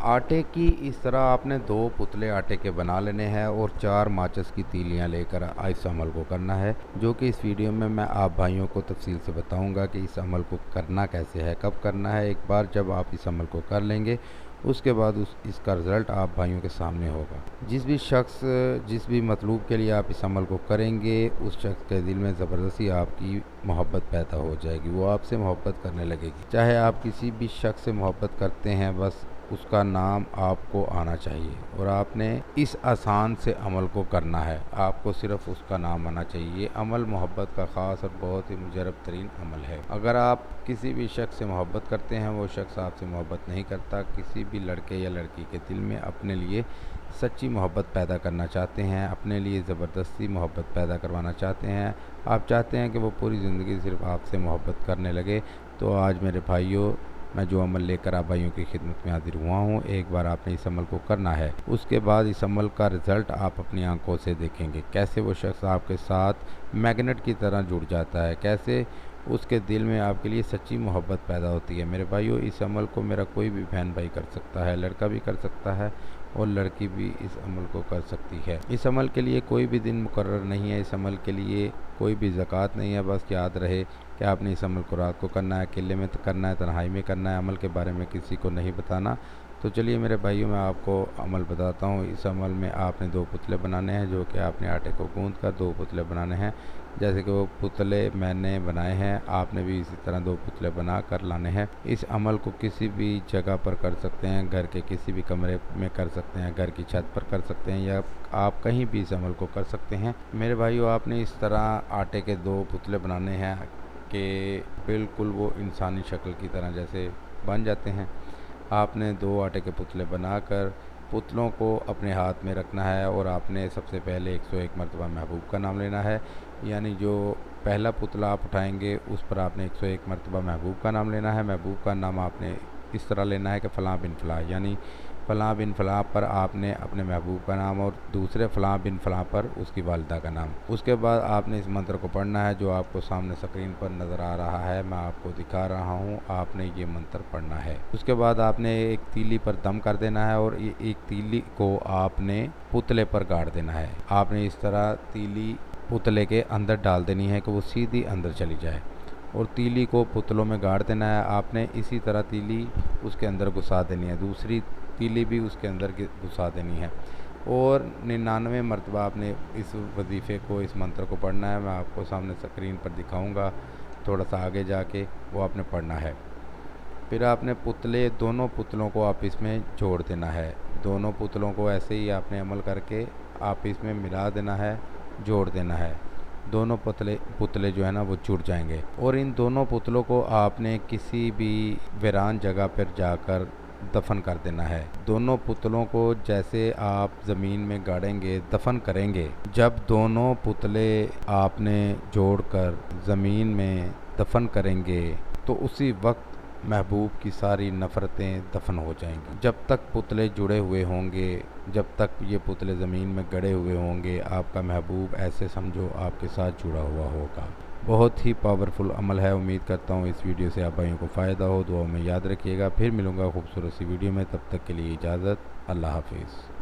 आटे की इस तरह आपने 2 पुतले आटे के बना लेने हैं और 4 माचिस की तीलियां लेकर इस अमल को करना है, जो कि इस वीडियो में मैं आप भाइयों को तफसील से बताऊंगा कि इस अमल को करना कैसे है, कब करना है। एक बार जब आप इस अमल को कर लेंगे उसके बाद इसका रिज़ल्ट आप भाइयों के सामने होगा। जिस भी शख्स जिस भी मतलूब के लिए आप इस अमल को करेंगे उस शख्स के दिल में ज़बरदस्ती आपकी मोहब्बत पैदा हो जाएगी, वो आपसे मोहब्बत करने लगेगी। चाहे आप किसी भी शख्स से मोहब्बत करते हैं, बस उसका नाम आपको आना चाहिए और आपने इस आसान से अमल को करना है। आपको सिर्फ उसका नाम आना चाहिए। ये अमल मोहब्बत का ख़ास और बहुत ही मुजरब तरीन अमल है। अगर आप किसी भी शख्स से मोहब्बत करते हैं, वो शख्स आपसे मोहब्बत नहीं करता, किसी भी लड़के या लड़की के दिल में अपने लिए सच्ची मोहब्बत पैदा करना चाहते हैं, अपने लिए ज़बरदस्ती मोहब्बत पैदा करवाना चाहते हैं, आप चाहते हैं कि वो पूरी ज़िंदगी सिर्फ आपसे मोहब्बत करने लगे, तो आज मेरे भाइयों मैं जो अमल लेकर आप भाइयों की खिदमत में हाजिर हुआ हूँ, एक बार आपने इस अमल को करना है। उसके बाद इस अमल का रिज़ल्ट आप अपनी आंखों से देखेंगे, कैसे वो शख्स आपके साथ मैग्नेट की तरह जुड़ जाता है, कैसे उसके दिल में आपके लिए सच्ची मोहब्बत पैदा होती है। मेरे भाइयों, इस अमल को मेरा कोई भी बहन भाई कर सकता है, लड़का भी कर सकता है और लड़की भी इस अमल को कर सकती है। इस अमल के लिए कोई भी दिन मुकर्रर नहीं है, इस अमल के लिए कोई भी ज़कात नहीं है। बस याद रहे कि आपने इस अमल को रात को करना है, अकेले में करना है, तन्हाई में करना है, अमल के बारे में किसी को नहीं बताना। तो चलिए मेरे भाइयों, मैं आपको अमल बताता हूँ। इस अमल में आपने 2 पुतले बनाने हैं, जो कि आपने आटे को गूंथ कर 2 पुतले बनाने हैं। जैसे कि वो पुतले मैंने बनाए हैं, आपने भी इसी तरह 2 पुतले बना कर लाने हैं। इस अमल को किसी भी जगह पर कर सकते हैं, घर के किसी भी कमरे में कर सकते हैं, घर की छत पर कर सकते हैं, या आप कहीं भी इस अमल को कर सकते हैं। मेरे भाइयों, आपने इस तरह आटे के 2 पुतले बनाने हैं कि बिल्कुल वो इंसानी शक्ल की तरह जैसे बन जाते हैं। आपने 2 आटे के पुतले बनाकर पुतलों को अपने हाथ में रखना है और आपने सबसे पहले 101 मरतबा महबूब का नाम लेना है। यानी जो पहला पुतला आप उठाएंगे उस पर आपने 101 मरतबा महबूब का नाम लेना है। महबूब का नाम आपने इस तरह लेना है कि फ़लाँ बिन फ़लाँ, यानी फ़लाँ बिन फ़लाँ पर आपने अपने महबूब का नाम और दूसरे फ़लाँ बिन फ़लाँ पर उसकी वालिदा का नाम। उसके बाद आपने इस मंत्र को पढ़ना है, जो आपको सामने स्क्रीन पर नज़र आ रहा है, मैं आपको दिखा रहा हूँ। आपने ये मंत्र पढ़ना है। उसके बाद आपने एक तीली पर दम कर देना है और ये एक तीली को आपने पुतले पर गाड़ देना है। आपने इस तरह तीली पुतले के अंदर डाल देनी है कि वो सीधी अंदर चली जाए और तीली को पुतलों में गाड़ देना है। आपने इसी तरह तीली उसके अंदर घुसा देनी है, दूसरी तीली भी उसके अंदर घुसा देनी है और 99 मरतबा आपने इस वजीफ़े को, इस मंत्र को पढ़ना है। मैं आपको सामने स्क्रीन पर दिखाऊंगा, थोड़ा सा आगे जाके वो आपने पढ़ना है। फिर आपने दोनों पुतलों को आप इसमें जोड़ देना है। दोनों पुतलों को ऐसे ही आपने अमल करके आप इसमें मिला देना है, जोड़ देना है। दोनों पुतले जो है ना वो जुड़ जाएंगे और इन दोनों पुतलों को आपने किसी भी वीरान जगह पर जाकर दफन कर देना है। दोनों पुतलों को जैसे आप ज़मीन में गाड़ेंगे, दफन करेंगे, जब दोनों पुतले आपने जोड़कर ज़मीन में दफन करेंगे तो उसी वक्त महबूब की सारी नफ़रतें दफन हो जाएंगी। जब तक पुतले जुड़े हुए होंगे, जब तक ये पुतले ज़मीन में गड़े हुए होंगे, आपका महबूब ऐसे समझो आपके साथ जुड़ा हुआ होगा। बहुत ही पावरफुल अमल है। उम्मीद करता हूँ इस वीडियो से आप भाइयों को फ़ायदा हो। दुआ में याद रखिएगा। फिर मिलूँगा खूबसूरत सी वीडियो में, तब तक के लिए इजाज़त। अल्लाह हाफिज़।